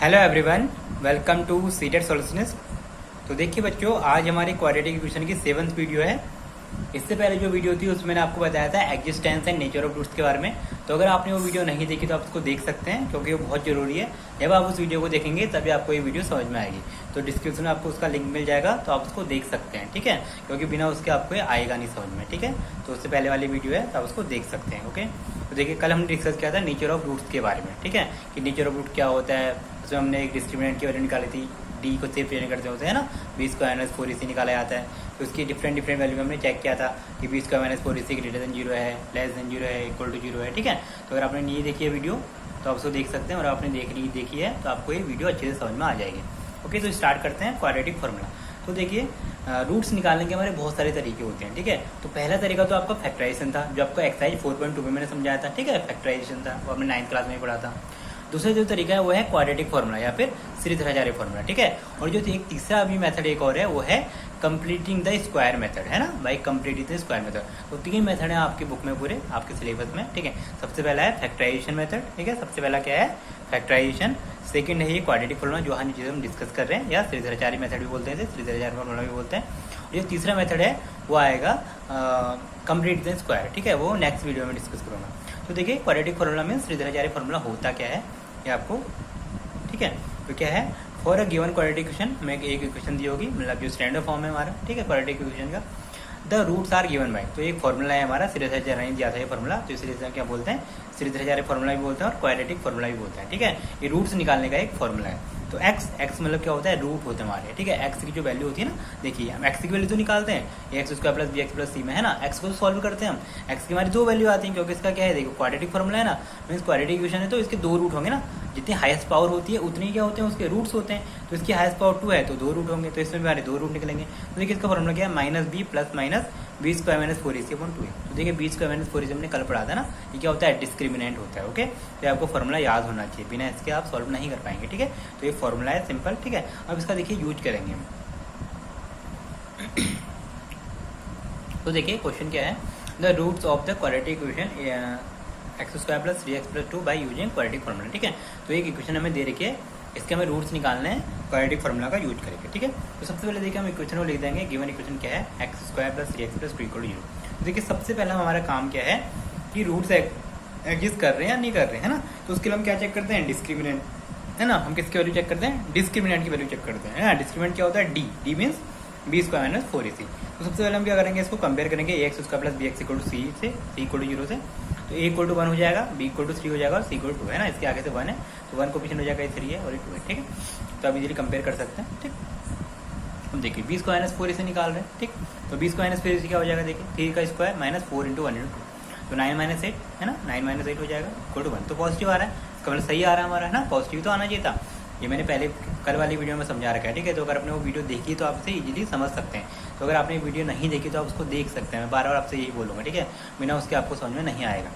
Hello everyone, welcome to seated solutionist. तो देखिए बच्चों, आज हमारी क्वाड्रेटिक इक्वेशन की 7th वीडियो है। इससे पहले जो वीडियो थी उसमें मैंने आपको बताया था existence and nature of roots के बारे में। तो अगर आपने वो वीडियो नहीं देखी तो आप उसको देख सकते हैं, क्योंकि वो बहुत जरूरी है। जब आप उस वीडियो को देखेंगे तभी आपको ये वीडियो समझ में आएगी। तो डिस्क्रिप्शन में आपको उसका लिंक मिल जाएगा, तो आप उसको देख सकते हैं, ठीक है। क्योंकि बिना उसके आपको ये आएगा नहीं समझ में, ठीक है। तो उससे पहले वाली वीडियो है, तो आप उसको देख सकते हैं, ओके। तो देखिए, कल हमने डिस्कस किया था नेचर ऑफ रूट्स के बारे में, ठीक है, कि नेचर ऑफ रूट क्या होता है। उसमें हमने एक डिस्क्रिमिनेंट की वैल्यू निकाली थी, डी को सिर्फ रिप्रेजेंट करते होते हैं ना, बी स्क्वायर माइनस 4ac निकाला जाता है। तो उसकी डिफरेंट वैल्यू में हमने चेक किया था कि b square minus 4ac greater than 0 है, लेस देन 0 है, इक्वल टू 0 है, ठीक है। तो अगर आपने नहीं देखी है वीडियो तो आप उसको देख सकते हैं, और आपने देखी है तो आपको ये वीडियो अच्छे से समझ में आ जाएगी। ओके, तो स्टार्ट करते हैं क्वाड्रेटिक फार्मूला। तो देखिए, रूट्स निकालने के हमारे बहुत सारे तरीके होते हैं, ठीक है। तो पहला तरीका तो आपका फैक्टराइजेशन था, जो आपको एक्सरसाइज 4.2 में मैंने समझाया था, ठीक है। फैक्टराइजेशन था, वो हमने 9th क्लास में ही पढ़ा था। दूसरा जो तरीका है वो है क्वाड्रेटिक फार्मूला या फिर श्रीधराचार्य फार्मूला, ठीक है। और जो एक तीसरा अभी मेथड एक और है वो है कंप्लीटिंग द स्क्वायर मेथड, है ना, by completing the square method. तो 3 मेथड है आपकी बुक में पूरे आपके सिलेबस में, ठीक है। सबसे पहला है फैक्टराइजेशन मेथड, ठीक है। सबसे पहला क्या है, फैक्टराइजेशन। सेकंड है ये क्वाड्रेटिक फार्मूला, जो हम चीज़ हम डिस्कस कर रहे हैं, या श्रीधराचार्य मेथड भी बोलते हैं, श्रीधराचार्य फार्मूला भी बोलते हैं। और जो तीसरा मेथड है वो आएगा कंप्लीट द स्क्वायर, ठीक है। वो नेक्स्ट वीडियो में डिस्कस करूँगा। तो देखिए, क्वाड्रेटिक फार्मूला में श्रीधराचार्य फार्मूला होता क्या है ये आपको, ठीक है। तो क्या है, for a given quadratic equation में एक इक्वेशन दी होगी, मतलब जो स्टैंडर्ड फॉर्म है हमारा, ठीक है, क्वाड्रेटिक इक्वेशन का। The roots are given by, तो एक फॉर्मूला है हमारा, श्रीधराचार्य ने दिया था ये फॉर्मूला, तो इसलिए क्या बोलते हैं, श्रीधराचार्य फॉर्मूला भी बोलते हैं और क्वाड्रेटिक फॉर्मूला भी बोलते हैं, ठीक है। ये रूट्स निकालने का एक फॉर्मूला है। तो एक्स मतलब क्या होता है, रूट होते हैं हमारे, ठीक है। एक्स की जो वैल्यू होती है ना, देखिए हम एक्स की वैल्यू तो निकालते हैं, X square plus B X plus C में, है ना। एक्स को सॉल्व करते हैं हम, एक्स की हमारी 2 वैल्यू आती है, क्योंकि इसका क्या है, देखो क्वाड्रेटिक फॉर्मूला है ना, मीन्स क्वाड्रेटिक इक्वेशन है, तो इसके 2 रूट होंगे ना। जितनी हाईएस्ट पावर होती है उतनी क्या होते हैं, उसके रूट्स होते हैं। तो इसकी हाईएस्ट पावर 2 है तो 2 रूट होंगे, तो इसमें भी हमारे 2 रूट निकलेंगे। तो देखिए, इसका फॉर्मूला क्या है, minus b plus minus b square minus 4ac upon 2a। तो देखिए, बी स्क्वायर माइनस 4ac हमने कल पढ़ा था ना, ये क्या होता है, डिस्क्रिमिनेंट होता है, ओके। तो आपको फॉर्मूला याद होना चाहिए, बिना इसके आप सॉल्व नहीं कर पाएंगे, ठीक है। तो ये फॉर्मूला है सिंपल, ठीक है। अब इसका देखिए यूज करेंगे हम। तो देखिए क्वेश्चन क्या है, the roots of the quadratic equation x square plus 3x plus 2 by using quadratic formula, ठीक है। तो एक इक्वेशन हमें दे रखी है, इसके हमें रूट्स निकालने हैं, क्वाड्रेटिक फॉर्मूला का यूज करेंगे, ठीक है। तो सबसे पहले देखिए, हम इक्वेशन को लिख देंगे। गिवन इक्वेशन क्या है, x square plus 3x plus 2 equal to 0। तो देखिए, सबसे पहला हमारा काम क्या है कि रूट्स एग्जिस्ट कर रहे हैं या नहीं कर रहे हैं, है ना। तो उसके लिए हम क्या चेक करते हैं, डिस्क्रिमिनेंट, है ना। हम किसकी वैल्यू चेक करते हैं, डिस्क्रिमिनेंट की वैल्यू चेक करते हैं, है ना। डिस्क्रिमिनेंट क्या होता है, d means b square minus 4ac। तो सबसे पहले हम क्या करेंगे, इसको कंपेयर करेंगे X square plus B X equal to C से, सी इक्वल टू 0 से। तो ए इक्वल टू 1 हो जाएगा, बी इक्वल टू 3 हो जाएगा और सी इक्वल टू 2 है ना। इसके आगे से 1 है, तो 1 कोफिशिएंट हो जाएगा, ये 3 है और ये 2 है, ठीक है। तो आप इजीली कंपेयर कर सकते हैं, ठीक। हम देखिए, बी स्क्वायर माइनस 4ac निकाल रहे हैं, ठीक। तो बी स्क्वायर माइनस 4ac क्या हो जाएगा, देखिए 3 का स्क्वायर माइनस 4 इंटू 1 इंटू 2, तो 9 माइनस 8 है ना, 9 माइनस 8 हो जाएगा इक्वल टू 1। तो पॉजिटिव आ रहा है, इसका मतलब सही आ रहा है हमारा, है ना। पॉजिटिव तो आना चाहिए था, ये मैंने पहले कल वाली वीडियो में समझा रखा है, ठीक है। तो अगर आपने वो वीडियो देखी तो आप इसे इजीली समझ सकते हैं। तो अगर आपने वीडियो नहीं देखी तो आप उसको देख सकते हैं, मैं बार बार आपसे यही बोलूँगा, ठीक है। बिना उसके आपको समझ में नहीं आएगा।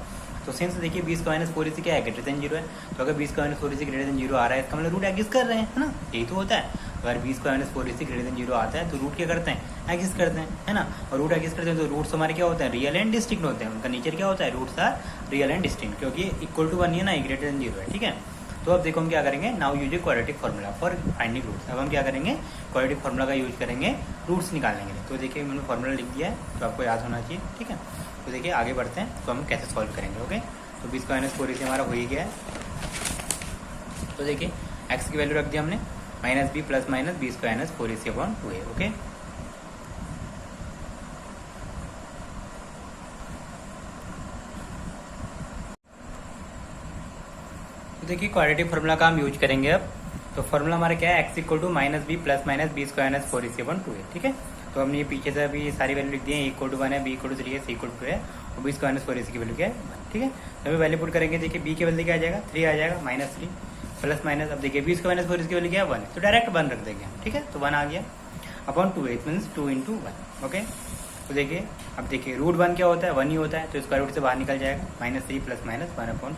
तो सिंस देखिए, बी स्क्वायर माइनस 4ac क्या है, ग्रेटर देन 0 है। तो अगर b square minus 4ac greater than 0 आ रहा है, इसका मतलब रूट एग्जिस्ट कर रहे हैं, है ना, यही तो होता है। अगर b square minus 4ac greater than 0 आता है तो रूट क्या करते हैं, एग्जिस्ट करते हैं, है ना। और रूट एग्जिस्ट करते हैं तो रूट्स हमारे क्या होते हैं, रियल एंड डिस्टिंक्ट होते हैं। उनका नेचर क्या होता है, roots are real and distinct, क्योंकि इक्वल टू 1 है ना, ग्रेटर देन 0 है, ठीक है। तो अब देखो हम क्या करेंगे, now use quadratic formula for finding roots. अब हम क्या करेंगे, क्वाड्रेटिक फार्मूला का यूज करेंगे रूट्स निकालने के लिए। तो देखिए, मैंने फार्मूला लिख दिया है, तो आपको याद होना चाहिए, ठीक है। तो देखिए, आगे बढ़ते हैं, तो हम कैसे सॉल्व करेंगे, ओके। तो बी स्क्वायर माइनस 4ac हमारा हो ही गया है। तो देखिए, एक्स की वैल्यू रख दी हमने, minus b plus minus b square minus 4ac upon 2a, okay. तो देखिए, क्वाड्रेटिक फार्मूला का हम यूज करेंगे अब। तो फार्मूला हमारा क्या है, x equal to minus b plus minus b square minus 4ac upon 2a, ठीक है। तो हमने ये पीछे से अभी सारी वैल्यू लिख दी है, इक्वल टू 1 है, बी इक्वल टू 3 है, सी इक्वल टू 2 है, और बी स्क्वायर माइनस 4ac की वैल्यू क्या है 1, ठीक है। तो अभी वैल्यू पुट करेंगे, देखिए बी की वैल्यू क्या आ जाएगा, 3 आ जाएगा, माइनस 3 प्लस माइनस, अब देखिए बी स्क्वायर माइनस 4ac की वैल्यू क्या है 1, तो डायरेक्ट 1 रख देंगे हम, ठीक है। तो 1 आ गया upon 2, it means 2 into 1, okay. तो देखिए, अब देखिए रूट 1 क्या होता है, 1 ही होता है, तो स्क्वायर रूट से बाहर निकल जाएगा, माइनस 3 प्लस माइनस 1 अपॉन।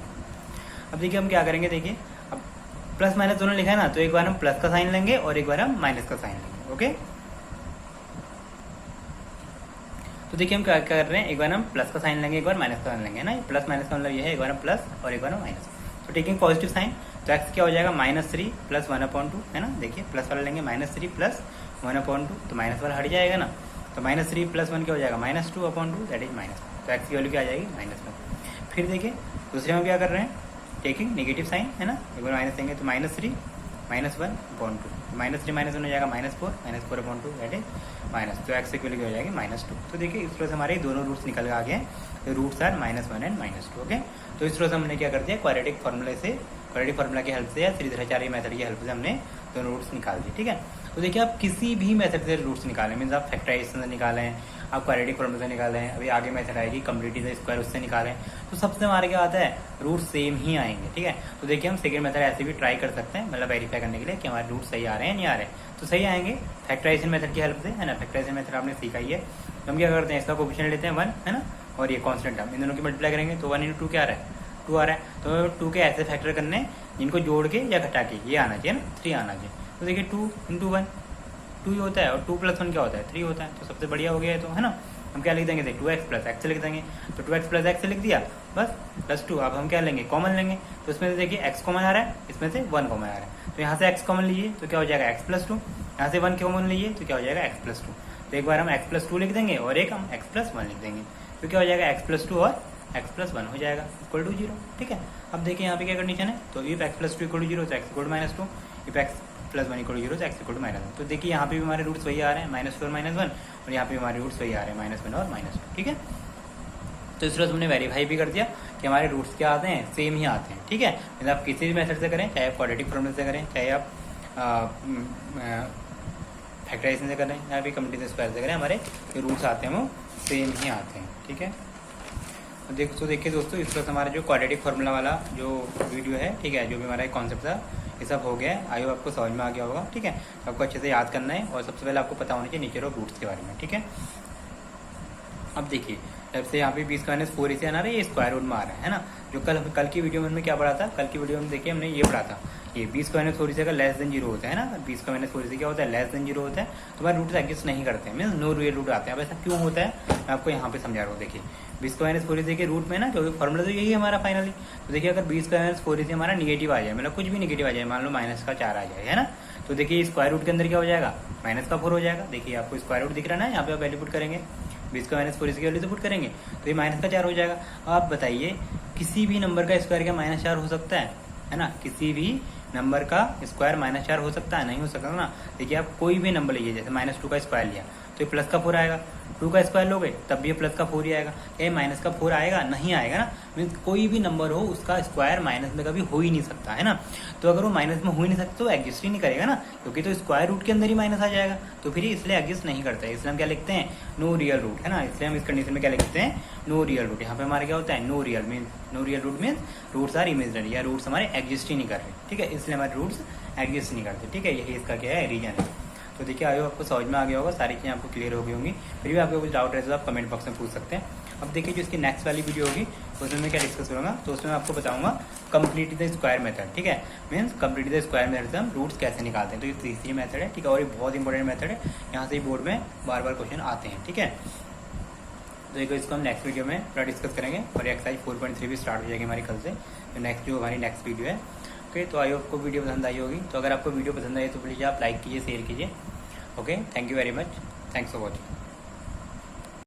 अब देखिए हम क्या करेंगे, देखिए अब प्लस माइनस दोनों लिखा है ना, तो एक बार हम प्लस का साइन लेंगे और एक बार हम माइनस का साइन लेंगे, ओके। तो देखिए हम क्या कर रहे हैं, एक बार हम प्लस का साइन लेंगे, एक बार माइनस का साइन लेंगे ना। प्लस माइनस का मतलब ये है, एक बार हम प्लस और एक बार हम माइनस। तो टेकिंग पॉजिटिव साइन, तो एक्स क्या हो जाएगा -3 प्लस 1/2 है ना। देखिए प्लस वाला लेंगे -3 प्लस 1/2 तो माइनस वाला हट जाएगा ना। तो -3 प्लस 1 क्या हो जाएगा -2/2 दैट इज -1। तो एक्स की वैल्यू क्या आ जाएगी -1। फिर देखिए दूसरे में क्या कर रहे हैं, टेकिंग नेगेटिव साइन है ना, एक बार माइनस देंगे तो -3 -1/2 -3 -1 हो जाएगा -4 4/2 दैट इज माइनस। तो एक्स की वैल्यू क्या हो जाएगी -2। तो देखिए इस तरह से हमारे दोनों रूट्स निकल आ गए। तो रूट्स आर -1 एंड -2। ओके, तो इस तरह से हमने क्या कर दिया, क्वाड्रेटिक फार्मूला की हेल्प से या श्रीधराचार्य मेथड की हेल्प से हमने दोनों रूट्स निकाल दिए। ठीक है, तो देखिए आप किसी भी मेथड से रूट्स निकालें, मीन्स आप फैक्टराइजेशन से निकालें, आप क्वाड्रेटिक फार्मूला से निकालें, अभी आगे मेथड आएगी कम्प्लीटी द स्क्वायर उससे निकालें, तो सबसे हमारे क्या आता है, रूट सेम ही आएंगे। ठीक है, तो देखिए हम सेकंड मेथड ऐसे भी ट्राई कर सकते हैं, मतलब वेरीफाई करने के लिए कि हमारे रूट सही आ रहे हैं नहीं आ रहे हैं। तो सही आएंगे फैक्टराइजेशन मेथड की हेल्प से, है ना। फैक्टराइजेशन मेथड आपने सीखा ही है। तो हम क्या करते हैं, इसका कोएफिशिएंट लेते हैं 1 है ना, और ये कांस्टेंट टर्म, इन दोनों की मल्टीप्लाई करेंगे तो 1 × 2 क्या आ रहा है, 2 आ रहा है। तो 2 के ऐसे फैक्टर करने जिनको जोड़ के या घटा के ये आना चाहिए ना, 3 आना चाहिए। तो देखिए 2 × 1 2 ही होता है, और 2 + 1 क्या होता है, 3 होता है। तो सबसे बढ़िया हो गया है, तो है ना। हम क्या लिख देंगे, 2x + x लिख देंगे। तो 2x + x लिख दिया बस, +2। अब हम क्या लेंगे, कॉमन लेंगे। तो इसमें से देखिए x कॉमन आ रहा है, इसमें से 1 कॉमन आ रहा है। तो यहाँ से x कॉमन लीजिए तो क्या हो जाएगा x + 2, यहाँ से 1 कॉमन लीजिए तो क्या हो जाएगा x + 2। तो एक बार हम x + 2 लिख देंगे और एक हम x + 1 लिख देंगे। तो क्या हो जाएगा, x + 2 और x + 1 हो जाएगा = 0। ठीक है, अब देखिए यहाँ पे क्या कंडीशन है, तो इफ x + 2 = 0 तो x = -2, इफ x + 1 = 0 तो x = -1। तो देखिए यहाँ पे भी हमारे रूट्स वही आ रहे हैं, -2 और -1, और यहाँ पे हमारे रूट्स वही आ रहे हैं, -1 और -2। ठीक है, तो इस तरह से हमने वेरीफाई भी कर दिया कि हमारे रूट्स क्या आते हैं, सेम ही आते हैं। ठीक है, मतलब आप किसी भी मेथड से करें, चाहे आप क्वाड्रेटिक फार्मूला से करें, चाहे आप फैक्टराइजेशन से करें, या फिर कम्प्लीटी स्क्वायर से करें, हमारे जो रूट्स आते हैं वो सेम ही आते हैं। ठीक है, तो देखिए दोस्तों, इस तरह से हमारा जो क्वाड्रेटिक फार्मूला वाला जो वीडियो है, ठीक है, जो भी हमारा कॉन्सेप्ट था, ये सब हो गया है। आई होप आपको समझ में आ गया होगा। ठीक है, तो आपको अच्छे से याद करना है, और सबसे पहले आपको पता होना चाहिए नेचर ऑफ रूट्स के बारे में। ठीक है, अब देखिए जब से यहाँ पे 20 - 4 इसे आना रहा है, ये स्क्वायर रूट में आ रहा है ना। जो कल की वीडियो में हमने क्या पढ़ा था, कल की वीडियो में देखिए हमने ये पढ़ा था, ये 20 - 4 इसे का लेस देन 0 होता है ना। 20 - 4 इसे क्या होता है, लेस देन 0 होता है। तो हमारे रूट्स एग्जिस्ट नहीं करते हैं, मीन्स नो रियल रूट आते हैं। अब ऐसा क्यों होता है, मैं आपको यहाँ पे समझा रहा हूँ। देखिए 20 - 4 इसे के रूट में ना, जो फॉर्मूला तो यही है हमारा फाइनली। तो देखिए अगर 20 - 4 इसे हमारा निगेटिव आ जाए, मतलब कुछ भी निगेटिव आ जाए, मान लो -4 आ जाए, है ना। तो देखिए स्क्वायर रूट के अंदर क्या हो जाएगा, -4 हो जाएगा। देखिए आपको स्क्वायर रूट दिख रहा है ना, यहाँ पे आप वैल्यू पुट करेंगे, 20 का -4 इसकी वैल्यू तो पुट करेंगे, तो ये -4 हो जाएगा। अब आप बताइए किसी भी नंबर का स्क्वायर क्या -4 हो सकता है ना। किसी भी नंबर का स्क्वायर -4 हो सकता है, नहीं हो सकता ना। देखिए आप कोई भी नंबर लीजिए, जैसे -2 का स्क्वायर लिया तो ये +4 आएगा, 2 का स्क्वायर लोगे तब भी ये +4 ही आएगा। ये -4 आएगा, नहीं आएगा ना। मीन्स कोई भी नंबर हो उसका स्क्वायर माइनस में कभी हो ही नहीं सकता, है ना। तो अगर वो माइनस में हो ही नहीं सकता तो एग्जिस्ट ही नहीं करेगा ना, क्योंकि तो स्क्वायर रूट के अंदर ही माइनस आ जाएगा, तो फिर इसलिए एग्जिस्ट नहीं करता है। इसलिए हम क्या लिखते हैं, नो रियल रूट, है ना। इसलिए हम इस कंडीशन में क्या लिखते हैं, नो रियल रूट। यहाँ पे हमारे क्या होता है, no real root means roots are imaginary, या रूट्स हमारे एग्जिस्ट ही नहीं कर रहे। ठीक है, इसलिए हमारे रूट्स एग्जिस्ट नहीं करते। ठीक है, यही इसका क्या है, रीजन है। तो देखिए आयो आपको समझ में आ गया होगा, सारी चीज़ें आपको क्लियर हो गई होंगी। फिर भी आपको कुछ डाउट रहे तो आप कमेंट बॉक्स में पूछ सकते हैं। अब देखिए जो इसकी नेक्स्ट वाली वीडियो होगी उसमें मैं क्या डिस्कस करूँगा, तो उसमें मैं आपको बताऊंगा कंप्लीट द स्क्वायर मेथड। ठीक है, means complete the square method से हम रूट्स कैसे निकालते हैं। तो ये तीसरी मेथड है, ठीक है, और ये बहुत इंपॉर्टेंट मेथड है, यहाँ से बोर्ड में बार बार क्वेश्चन आते हैं। ठीक है, तो देखो इसको हम नेक्स्ट वीडियो में थोड़ा डिस्कस करेंगे, और एक्सरसाइज 4.3 भी स्टार्ट हो जाएगी हमारी कल से। तो नेक्स्ट जो हमारी नेक्स्ट वीडियो है, ओके। तो आई होप आपको वीडियो पसंद आई होगी। तो अगर आपको वीडियो पसंद आई तो प्लीज़ आप लाइक कीजिए, शेयर कीजिए। Okay, thank you very much, thanks for watching.